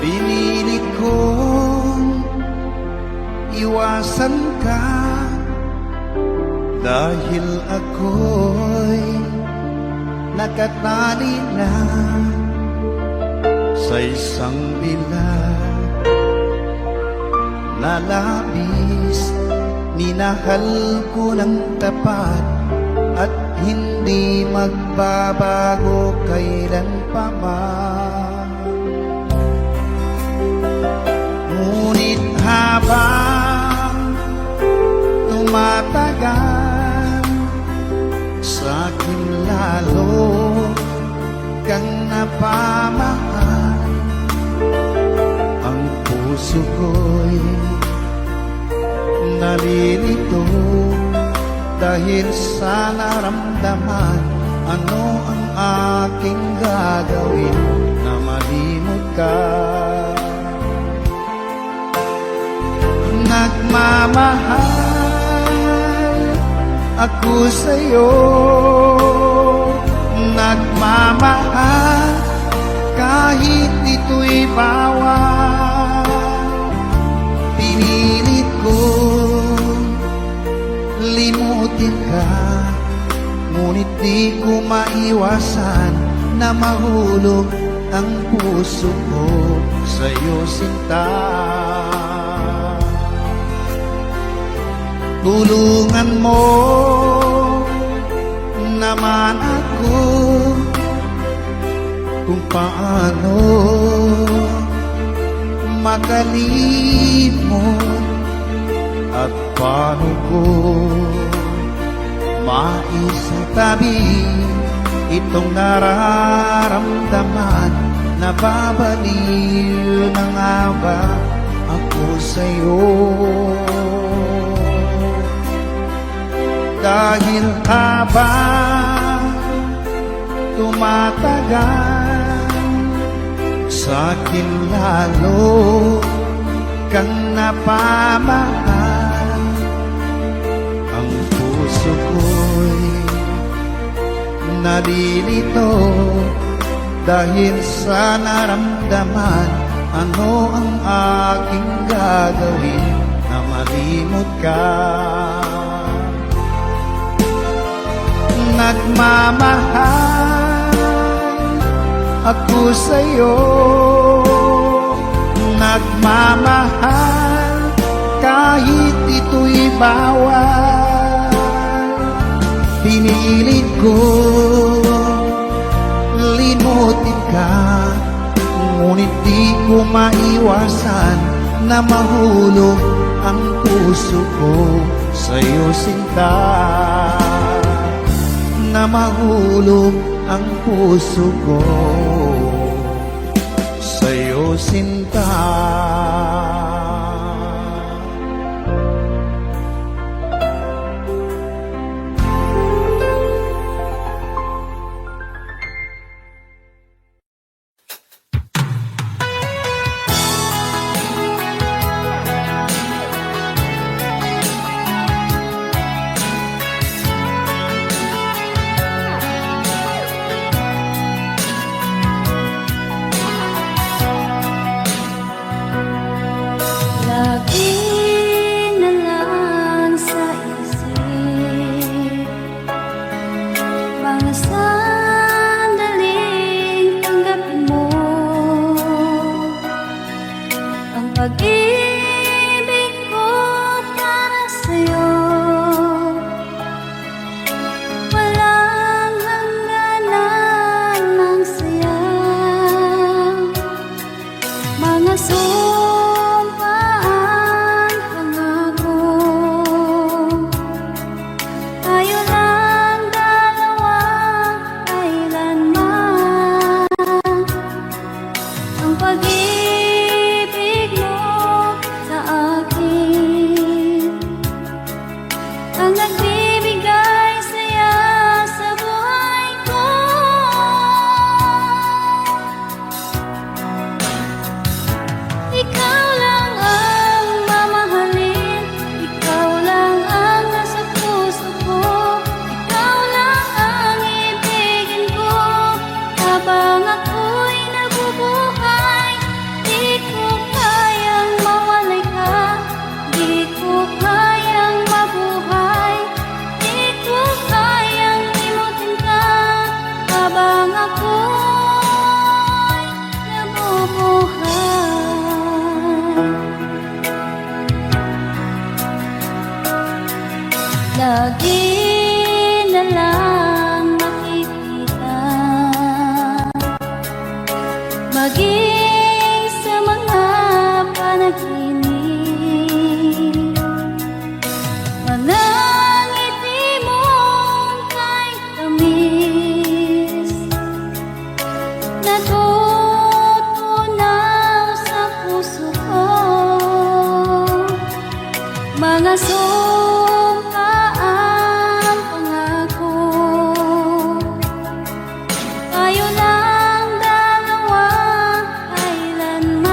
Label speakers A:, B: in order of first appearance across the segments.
A: Pinilit kong iwasan ka dahil ako'y nakatali na sa isang bilag na labis. Minahal ko ng tapat at hindi magbabago kailan pa man. Ngunit habang tumatagal, sa'kin lalo kang napamahal. Ang puso ko'y nalilito dahil sa naramdaman. Ano ang aking gagawin na malimot ka? Nagmamahal ako sa'yo, nagmamahal kahit ito'y bawal. Pinilit ko limutin ka, ngunit di ko maiwasan na mahulog ang puso ko sa'yo, sinta. Tulungan mo naman ako kung paano makalimot at paano ko maisatabi itong nararamdaman. Nababaliw na nga ba ako sa'yo? Dahil habang tumatagal, sa'kin lalo kang napamahal. Ang puso ko'y nalilito dahil sa naramdaman. Ano ang aking gagawin na malimot ka? Nagmamahal ako sa'yo, nagmamahal kahit ito'y bawal. Pinilit ko limutin ka, ngunit di ko maiwasan na mahulog ang puso ko sa'yo, sinta. Na mahulog ang puso ko sa'yo, sinta.
B: maging sa mga panaginip. Manangiti mong kay tamis, natutunaw sa puso ko. Mga sumpaang pangako, tayo lang dalawa kailanman.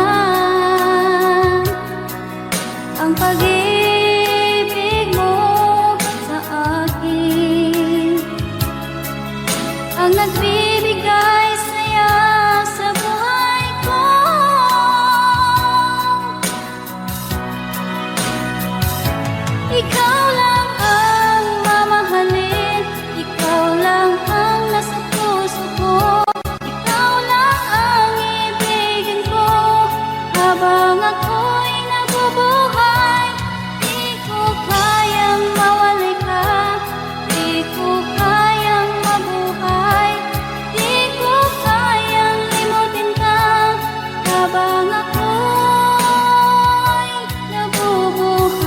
B: Ang pag-ibig mo sa akin ang nagbibigay saya sa buhay ko. Ikaw lang ang mamahalin, ikaw lang ang nasa puso ko. Ikaw lang ang ibigin ko habang ako'y nabubuhay. Di ko kayang mawalay ka, di ko kayang mabuhay, di ko kayang limutin ka habang ako'y nabubuhay.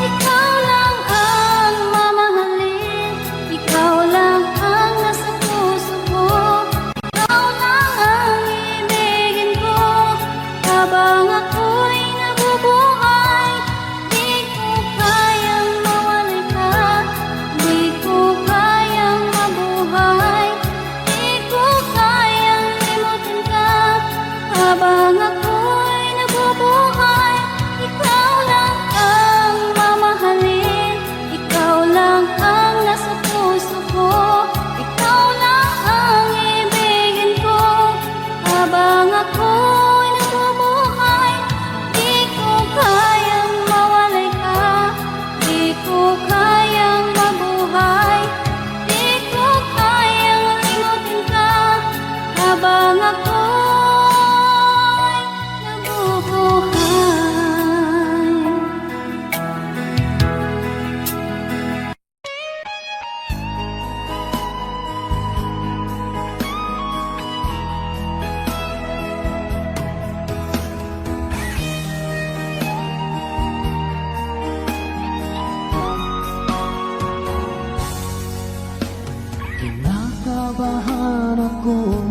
B: Ikaw lang ang mamahalin, ikaw lang ang nasa puso ko. Ikaw lang ang ibigin ko habang ako'y nabubuhay. Di ko kayang mawalay ka, di ko kayang mabuhay, di ko kayang limutin ka habang ako'y nabubuhay. Ikaw lang ang mamahalin, ikaw lang ang nasa puso ko. Ikaw lang ang ibigin ko habang ako'y nabubuhay. Di ko kayang mawalay ka, di ko kayang mabuhay, di ko kayang limutin ka habang ako'y nabubuhay.
A: Kinakabahan ako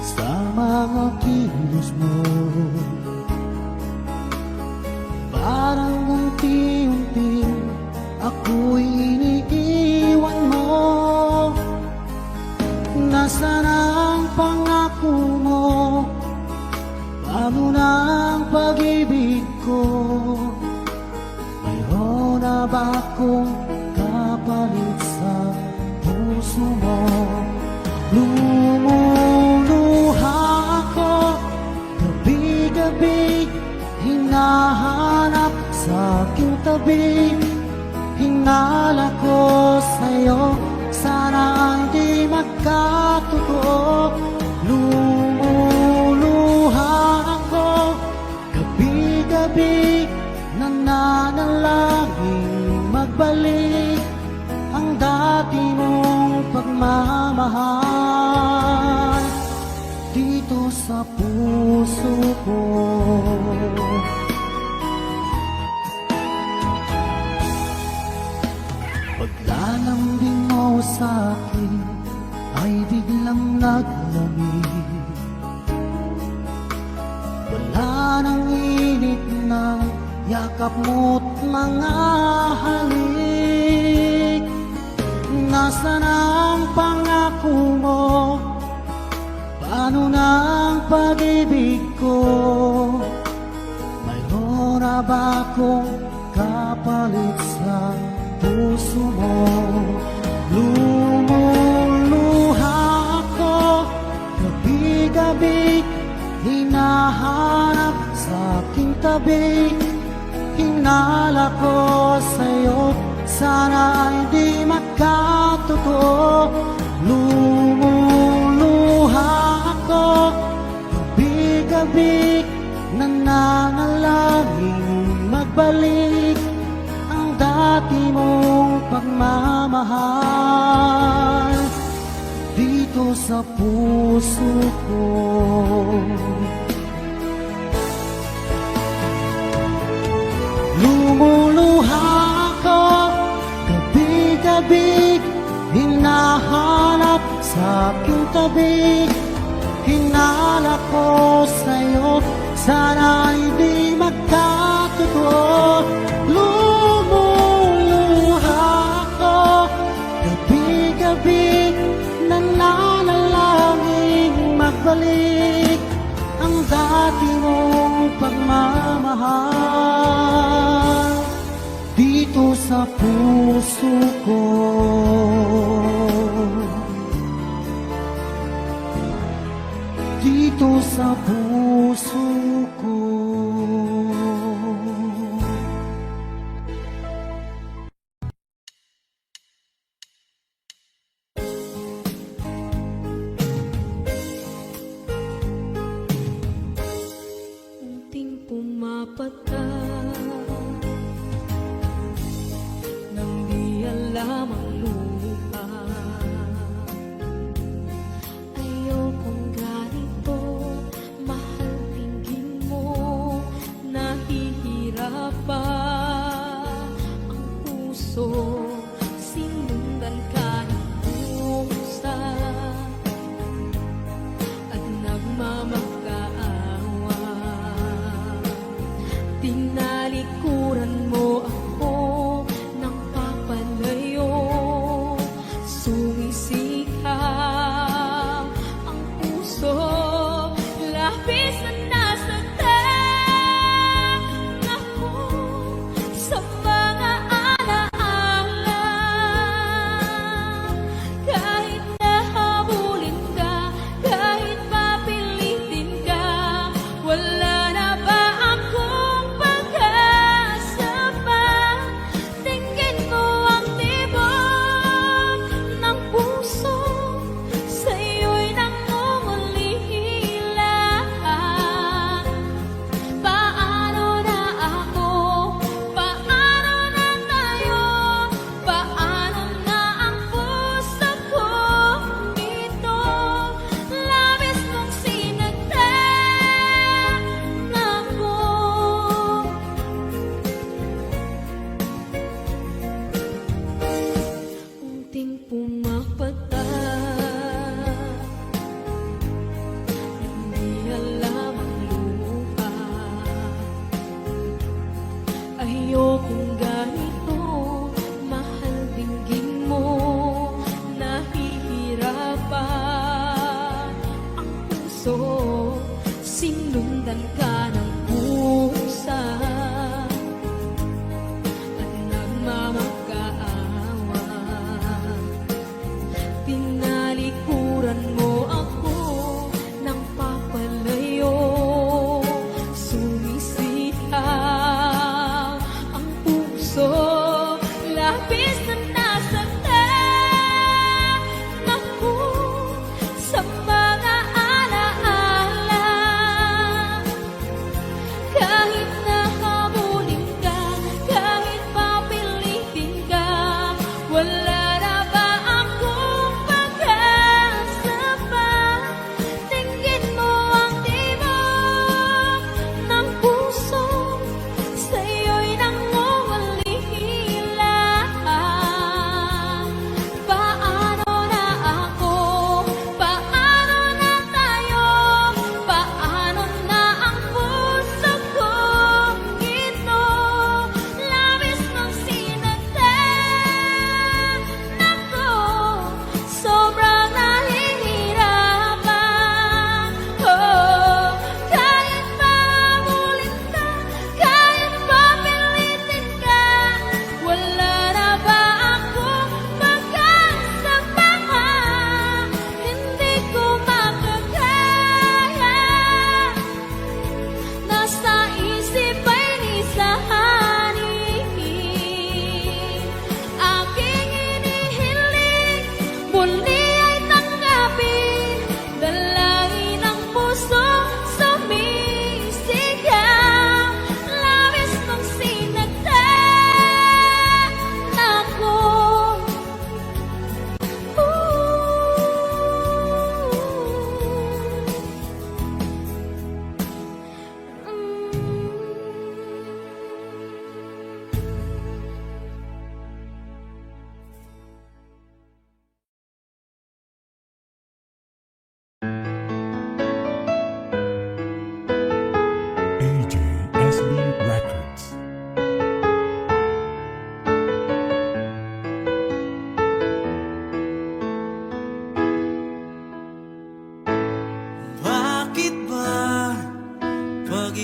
A: sa mga kilos mo. Parang unti-unti ako'y iniiwan mo. Nasaan ang pangako mo? Paano na ang pag-ibig ko? Mayroon na ba akong kapalit sa puso mo? Lumuluha ako gabi-gabi, hinahanap sa aking tabi. Hinala ko sa'yo, sana hindi magkatotoo. Lumuluha ako gabi-gabi, nananalangin magbalik ang dati mong pagmamahal dito sa puso ko. Paglalambing mo sa'kin ay biglang naglamig. Wala nang init ng yakap mo't mga halik. Nasaan ang pangako mo? Paano na ang pag-ibig ko? Mayroon na ba akong kapalit sa puso mo? Lumuluha ako gabi-gabi, hinahanap sa aking tabi. Hinala ko sa'yo, sana ay di magkatotoo. Lumuluha ako, gabi-gabi, nananalangin magbalik ang dati mong pagmamahal dito sa puso ko. Lumuluha ako, gabi-gabi, hinahanap sa aking tabi. Hinala ko sa'yo, sana ay di magkatotoo. Lumuluha ako, gabi-gabi, nananalangin magbalik ang dati mong pagmamahal dito sa puso ko. Dito sa puso ko.
C: Unting pumapata nang di alam ang lupa. Ayokong ganito, mahal tingin mo.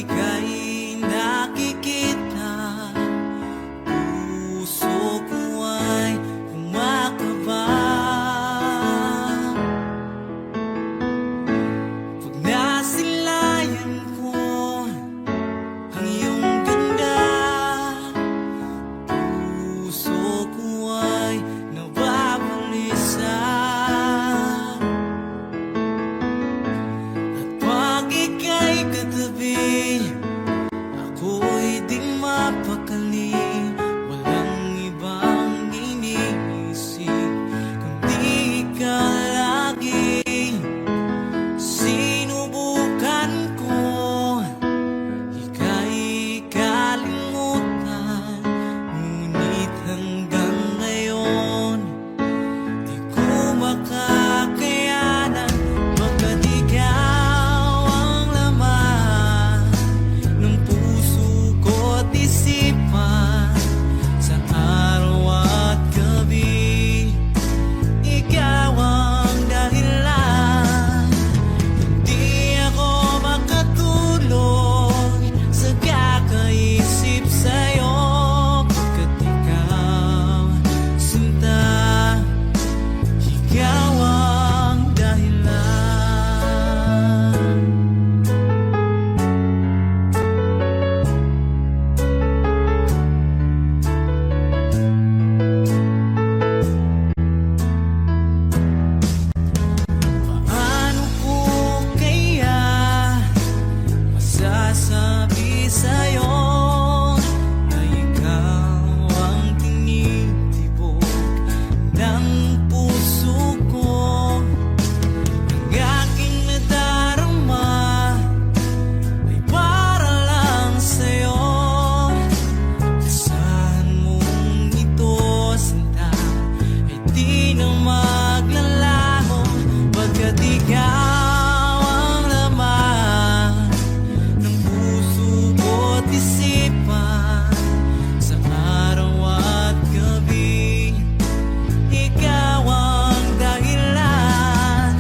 A: ika'y nakikita, puso ko ay kumakaba. Pag nasilayan ko ang iyong ganda, puso ko ay nababalisa. At pag ika'y katabi, ako'y di mapakali. Walang ibang iniisip kundi ikaw lagi. Sinubukan ko ika'y kalimutan, ngunit hanggang ngayon di ko makakayanan. Pagkat ikaw ang laman ng puso ko't isipan, sa araw at gabi ikaw ang dahilan. Hindi ako makatulog sa kakaisip sa'yo, pagkat ikaw, sinta, ikaw ang dahilan. Paano ko kaya masasabi sa'yo na ikaw ang tinitibok ng puso ko? Ang aking nadarama ay para lang sa'yo. Asahan mong ito, sinta, ay di na maglalaho, pagkat ikaw ang laman ng puso ko't isipan, sa araw at gabi ikaw ang dahilan.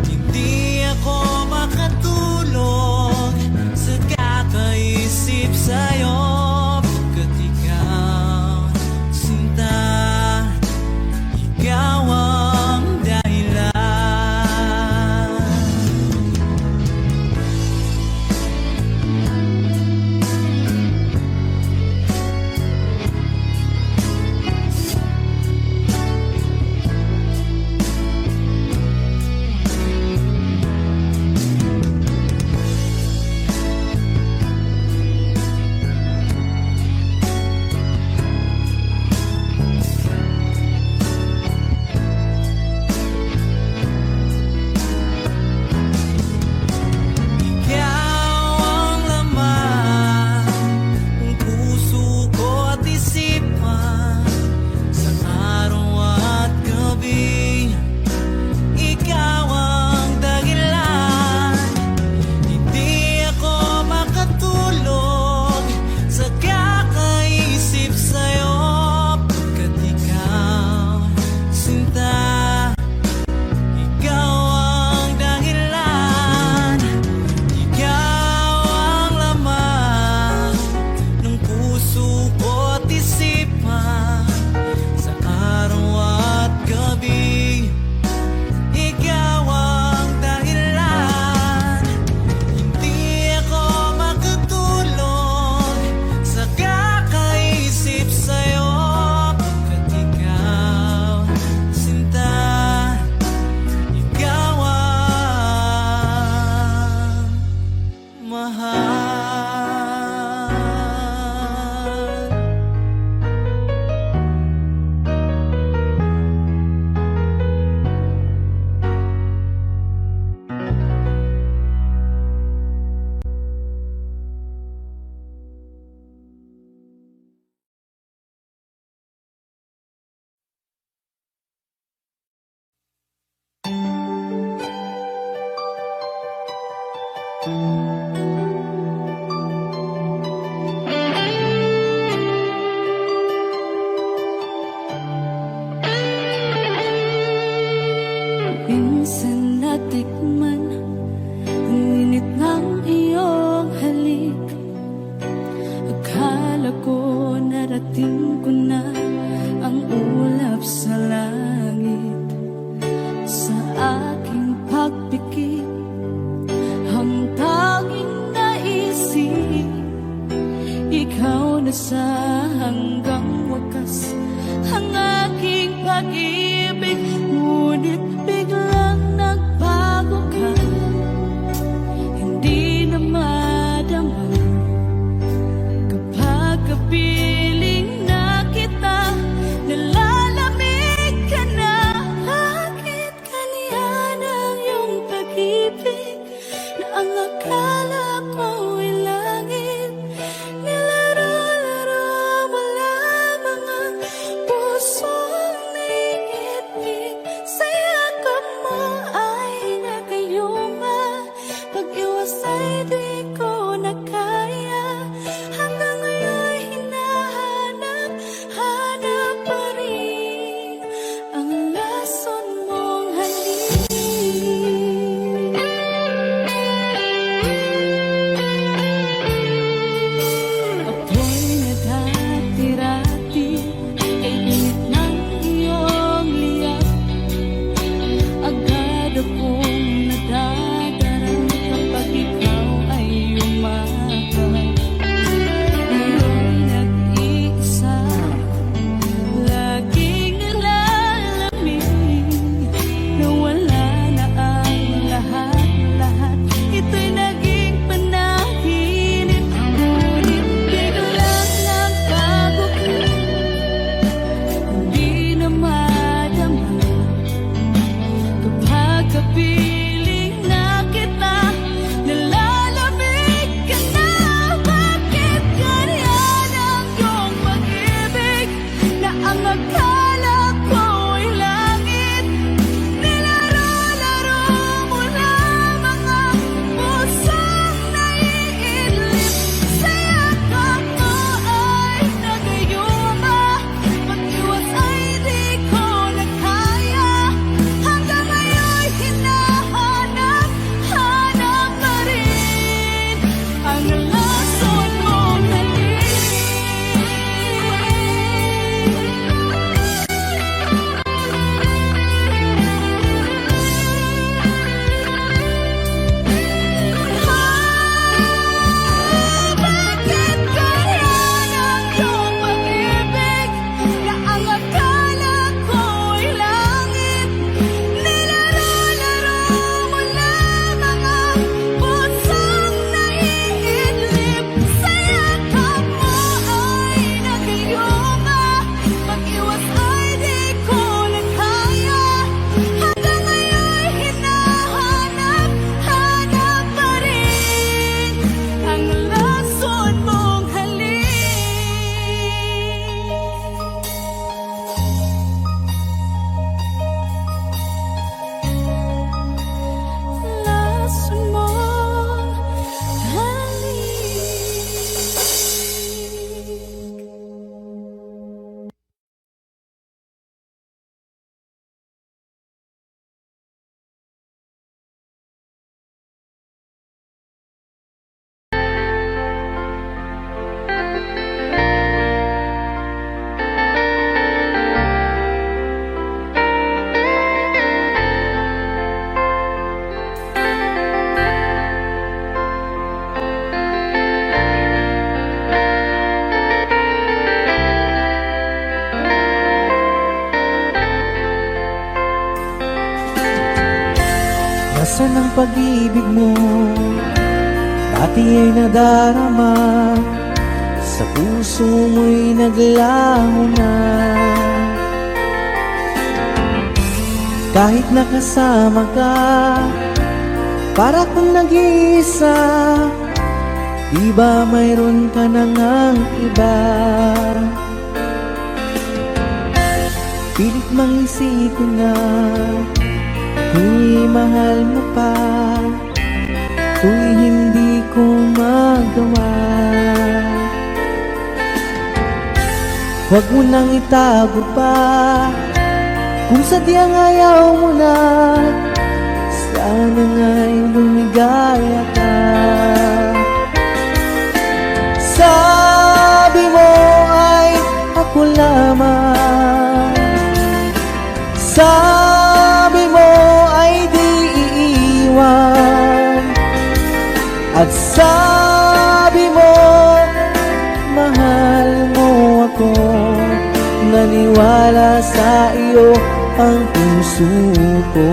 A: Hindi ako makatulog sa kakaisip sa'yo, pagkat ikaw, sinta, ikaw ang dahilan. Ikaw ang laman ng puso ko't isipan, sa araw at gabi ikaw ang dahilan. Hindi ako makatulog sa kakaisip sa'yo, pagkat ikaw, sinta, ikaw ang dahilan. Ikaw ang laman ng puso ko't isipan, sa araw at gabi ikaw ang dahilan. Hindi ako makatulog sa kakaisip sa'yo, pagkat ikaw, sinta, ikaw ang mahal.
B: umpisa hanggang wakas ang aking pag-ibig, ngunit biglang nagbago ka. Hindi na madama kapag kapiling na kita, nalalamig ka na. Bakit ganyan ang iyong pag-ibig na ang akala ko'y langit? Nilaro-laro mo lamang ang pusong naiibig. Sa yakap mo ay nagayuma, pag-iwas ay di ko na kaya. Hanggang ngayon hinahanap-hanap pa rin ang lason mong halik. Ako'y naghatirati kay init ng iyong liyak. Agad akong nadadarang kapag ikaw ay umagat. Iyong nag-iisa, laging nalalamig, na wala na ang lahat-lahat. Ito'y naging panaginip, ngunit biglang nagbago ka. Hindi na madama kapag kapiling na kita, nalalamig ka na. Bakit ganyan ang iyong pag-ibig na ang akala ko'y langit? Nilaro-laro mo lamang ang pusong naiidlip. Sa yakap mo ay nagayuma, pag-iwas ay di ko na kaya. Hanggang ngayon hinahanap-hanap pa rin ang lason mong halik. Bakit ganyan ang iyong pag-ibig na ang akala ko'y langit? Nilaro-laro mo lamang ang pusong naiidlip. Sa yakap mo ay nagayuma, pag-iwas ay di ko na kaya. Hanggang ngayon hinahanap-hanap pa rin ang lason mong halik. Lason mong halik.
A: Nasaan ang pag-ibig mo? Dati ay nadarama, sa puso mo'y naglaho na. Kahit nakasama ka, para kung nag-iisa, di ba mayroon ka na ngang iba? Pilit mang isipin na tuwing mahal mo pa, tuwing hindi ko magawa. Huwag mo nang itago pa, kung sadyang ayaw mo na, sana nga'y lumigaya ka. Sabi mo ay ako lamang, sabi mo ay di iiwan, at sabi mo mahal ako, naniwala sa iyo ang puso ko.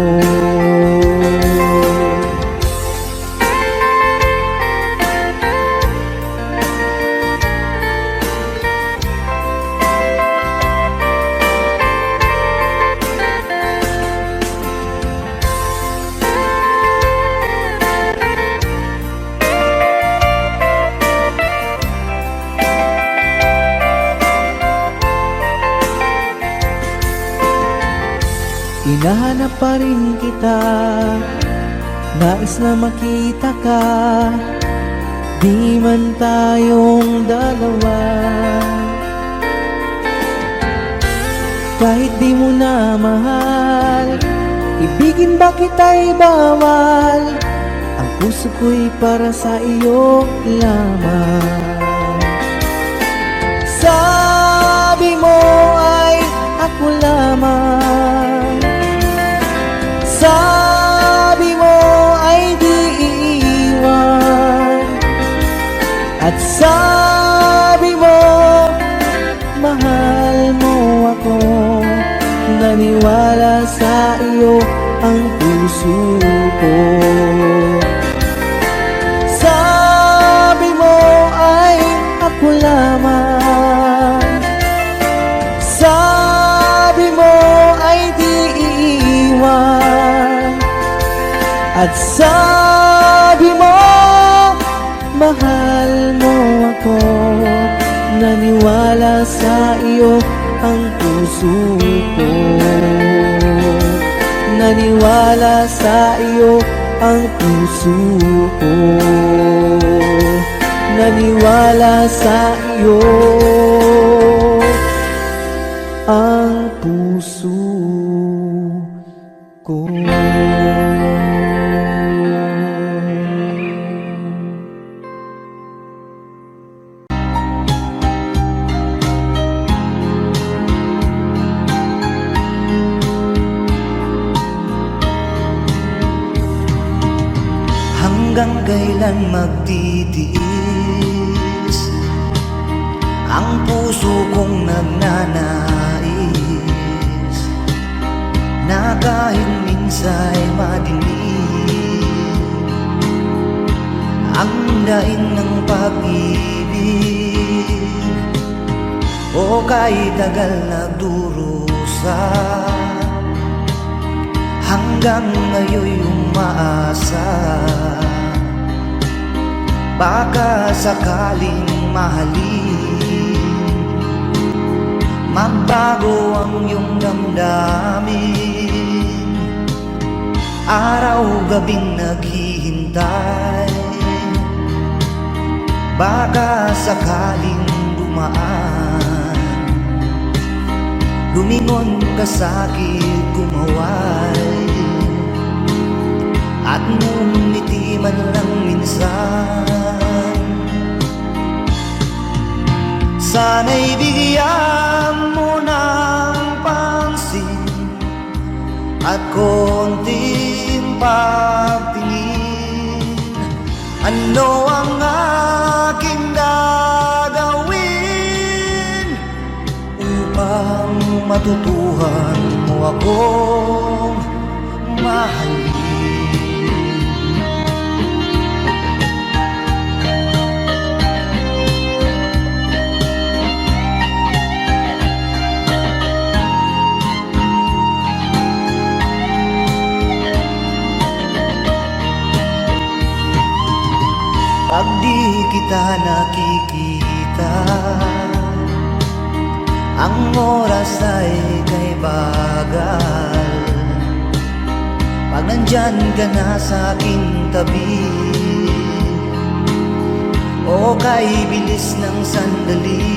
A: Hinahanap pa rin kita, nais na makita ka, di man tayong dalawa. Kahit di mo na mahal, ibigin ba kita'y bawal? Ang puso ko'y para sa iyo lamang. Sabi mo ay ako lamang, sabi mo ay di iiwan, at sabi mo mahal mo ako, naniwala sa iyo ang puso ko. Sabi mo ay ako lamang, sabi mo ay di iiwan, at sabi mo mahal mo ako, naniwala sa iyo ang puso ko. Naniwala sa iyo ang puso ko, naniwala sa iyo ang puso ko. Hanggang kailan magtitiis ang puso kong nagnanais, na kahit minsa'y madilim ang daing ng pag-ibig, o kahit tagal nagdurusa, hanggang ngayon'y umaasa, baka sakaling mahalin, magbago ang iyong damdamin. Araw-gabing naghihintay, baka sakaling dumaan, lumingon ka sa'kin, kumaway, at ngumiti man lang minsan. Sana'y bigyan mo ng pansin at konting pagtingin. Ano ang aking gagawin upang matutuhan mo akong mahalin? Pag di kita nakikita, ang oras ay kay bagal. Pag nandyan ka na sa aking tabi, o kay bilis ng sandali,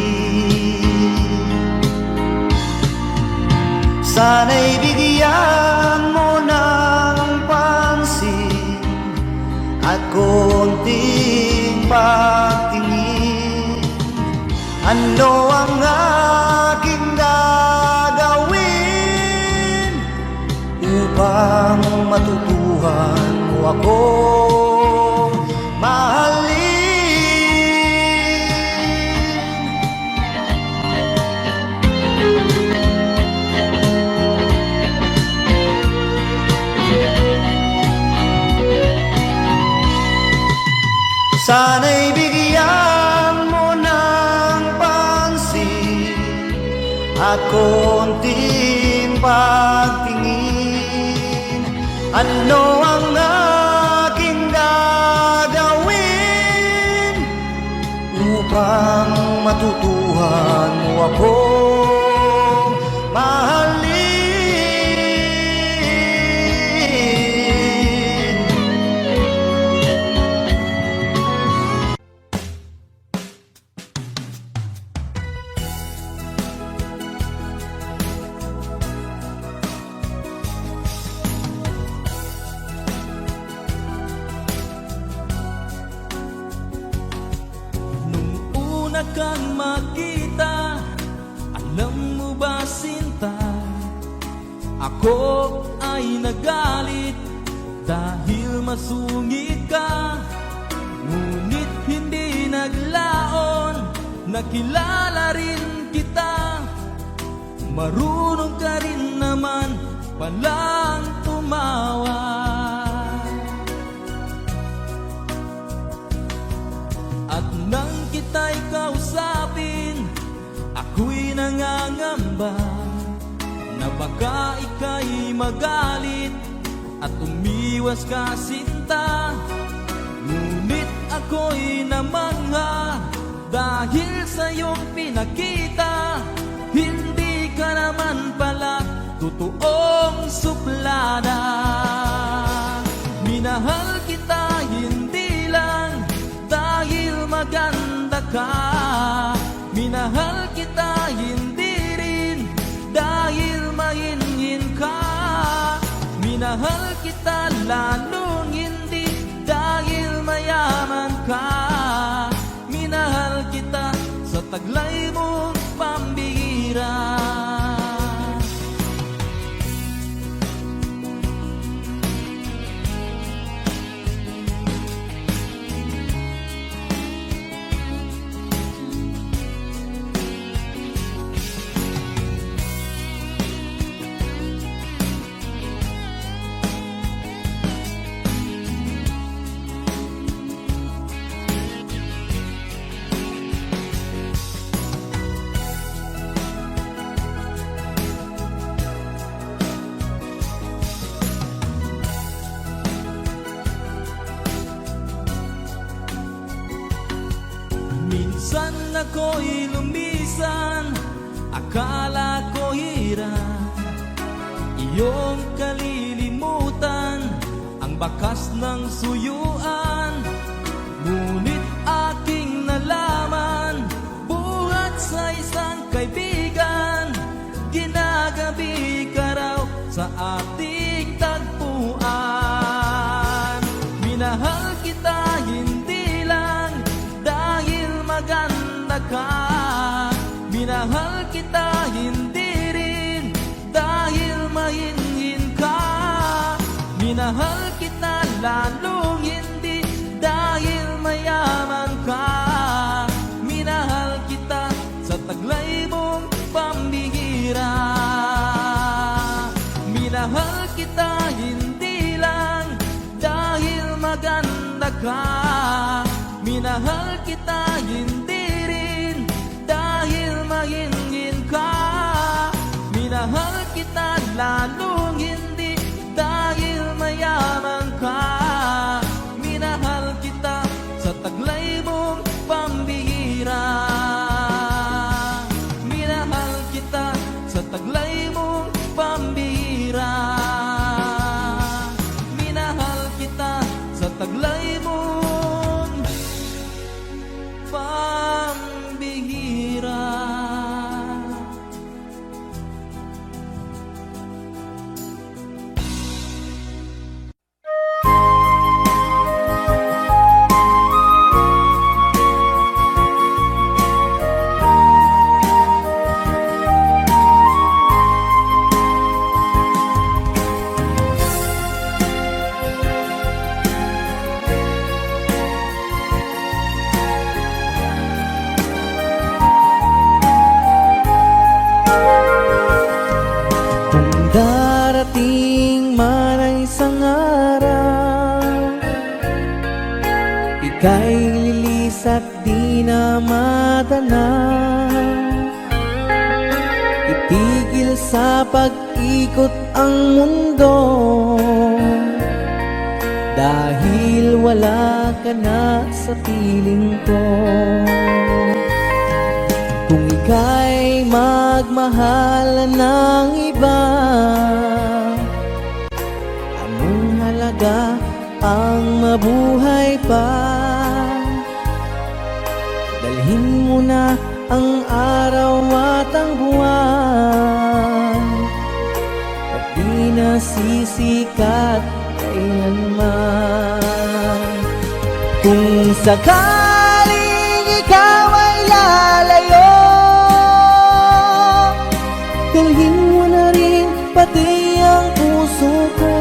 A: sana'y bigyan mo ng pansin at konting pagtingin. Ano ang aking gagawin upang matutuhan mo akong mahalin?
D: Sana'y bigyan mo ng pansin at konting pagtingin. Ano ang aking gagawin upang matutuhan mo akong mahalin?
E: Nung una kang makita, alam mo ba sinta, ako ay nagalit dahil masungit ka. Ngunit hindi naglaon, nakilala rin kita. Marunong ka rin naman palang tumawa. At nang kita'y kausapin, ako'y nangangamba na baka ika'y magalit at umiwas ka sinta. Ngunit ako'y namangha dahil sa iyong pinakita, hindi ka naman pala totoong suplada. Minahal kita hindi lang dahil maganda ka, minahal kita hindi rin dahil mahinhin ka. Minahal kita lalong hindi dahil mayaman ka. Minahal kita sa taglay mong pambihira. Minsan ako'y lumisan, akala ko hirap iyong kalilimutan ang bakas ng suyuan. Ngunit aking nalaman, buhat sa isang kaibigan, ginagabi ka raw sa ating tagpuan. Minahal kita hindi lang dahil maganda ka, minahal kita hindi rin dahil mahinhin ka. Minahal kita lalong hindi dahil mayaman ka. Minahal kita sa taglay mong pambihira. Minahal kita hindi lang dahil maganda ka, minahal kita hindi rin dahil mahinhin ka. Minahal kita lalong hindi dahil mayaman ka. Minahal kita sa taglay mong pambihira. Minahal kita sa taglay mong pambihira. Minahal kita sa taglay mong pambihira.
A: isa't di na madana. Itigil sa pag-ikot ang mundo, dahil wala ka na sa piling ko. Kung ika'y magmahal ng iba, anong halaga ang mabuhay pa? Dalhin mo na ang araw at ang buwan, at di na sisikat kailanman. Kung sakaling ikaw ay lalayo, dalhin mo na rin pati ang puso ko.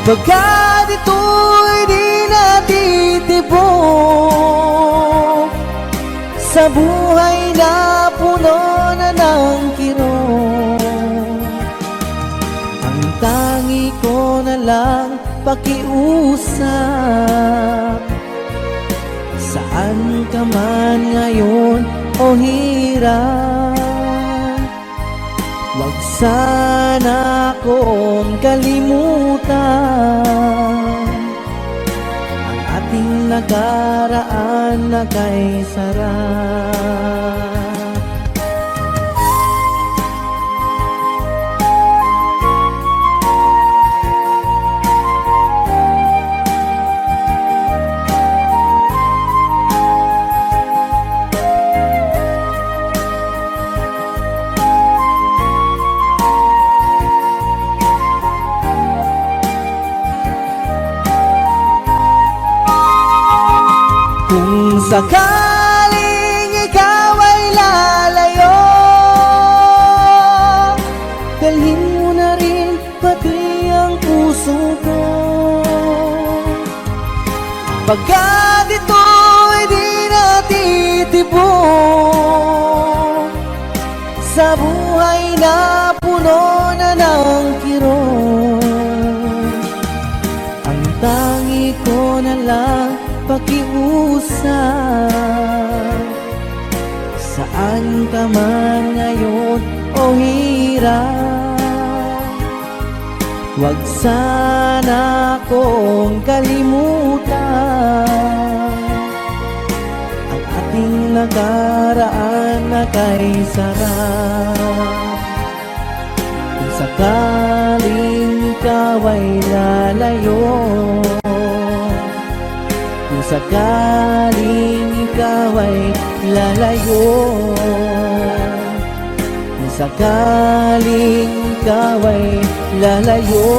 A: Pagkat ito'y di natitibok sa buhay na puno na ng kirot, ang tangi ko na lang pakiusap. Saan ka man ngayon o hirap, wag sana akong kalimutan ang ating nakaraan na kay sarap. Kung sakaling ikaw ay lalayo, dalhin mo na rin pati ang puso ko. Pagkat ito'y di natitibok sa buhay na puno na ng kirot, ang tangi ko na lang pakiusap. Saan ka man ngayon o hirap, wag sana akong kalimutan ang ating nakaraan na kay sarap. Kung sakaling ikaw ay lalayo, kung sakaling ikaw ay lalayo, kung sakaling ikaw ay lalayo.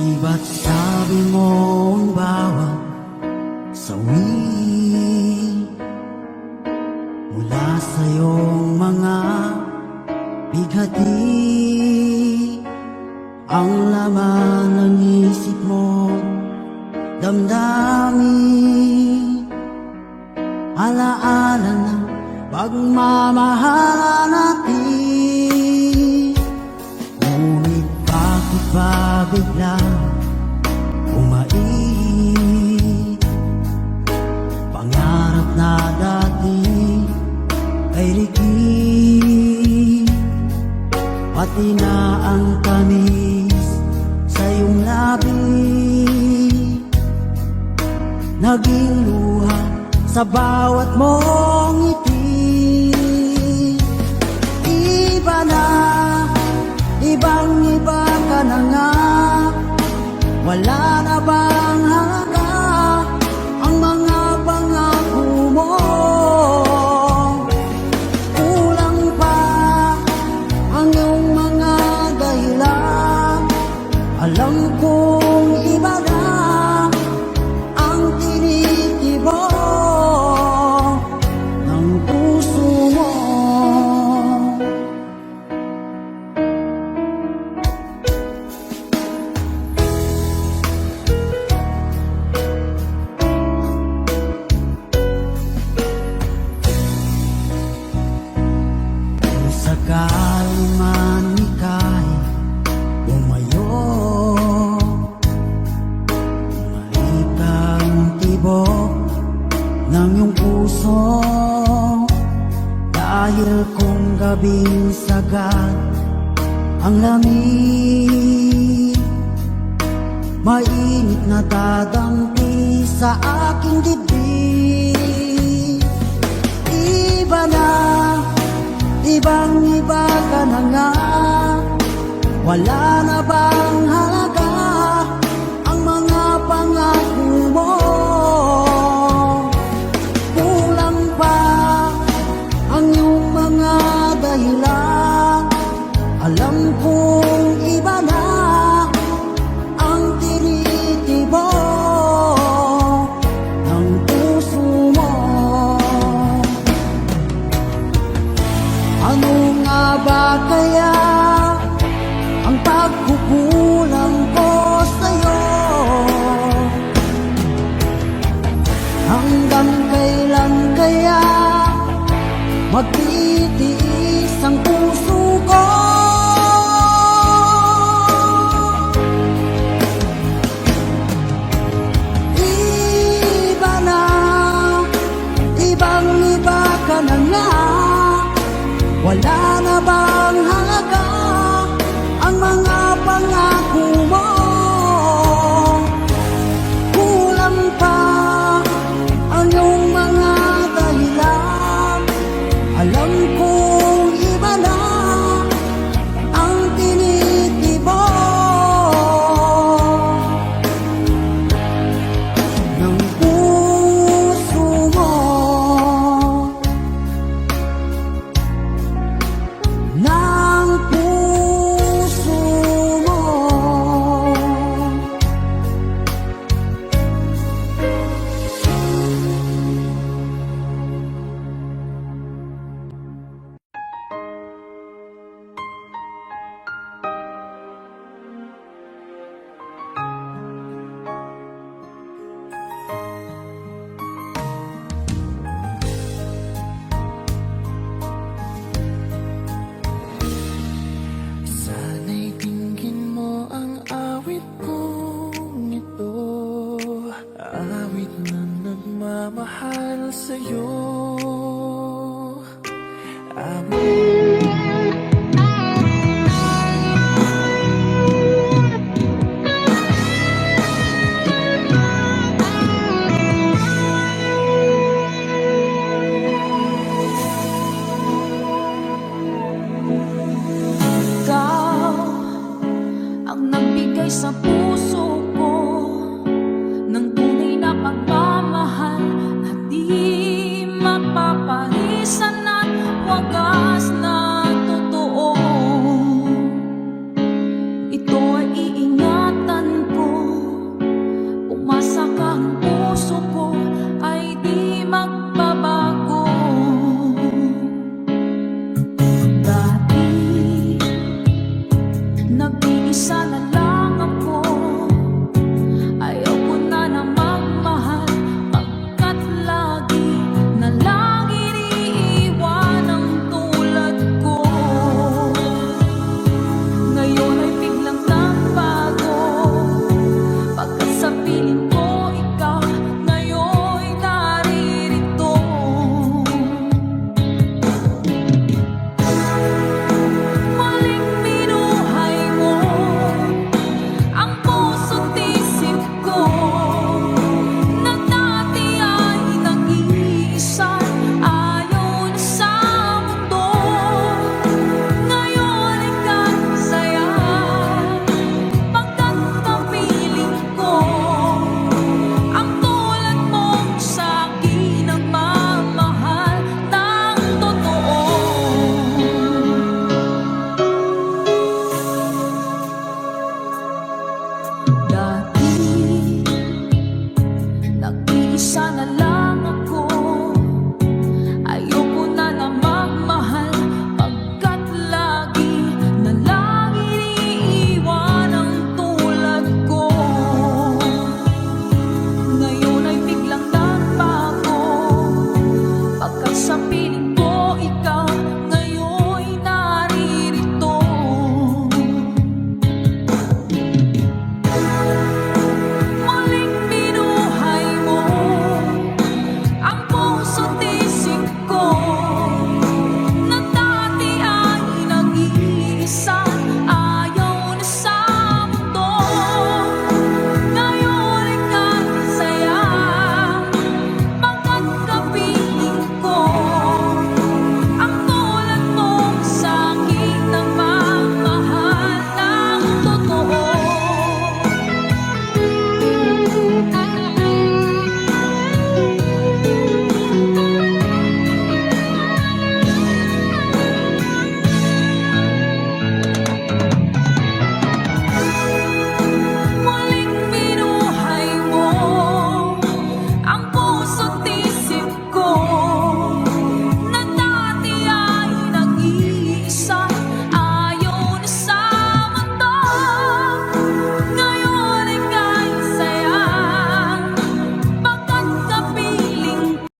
F: Di ba't sabi mo ang bawat sawi mula sa iyong mga bighati, ang laman ng isip mo, damdamin, alaala ng pagmamahalan natin. Ngunit bakit ba biglang umait? Pangarap na dati ay likid, pati na ang tamis sa iyong labi, naging luha sa bawat mong ngiti. Iba na, ibang-iba ka na nga, wala na bang halaga ang mga pangako mo? Kulang pa ang iyong mga dahilan, alam kong iba na ang tinitibok. sakali man ika'y umayo, malikang tibok ng iyong puso. Dahil kung gabing sagad ang lamig, mainit na dadampi sa aking dibdib. Iba na, ibang iba ka na nga, wala na bang halaga ang mga pangako mo? Kulang pa ang iyong mga dahilan, alam kong iba na ang tinitibok ng puso mo. Ano nga ba kaya ang pagkukulang ko sa'yo? Hanggang kailan kaya magtitiis ang puso ko? Iba na, ibang iba ka na nga, wala na ba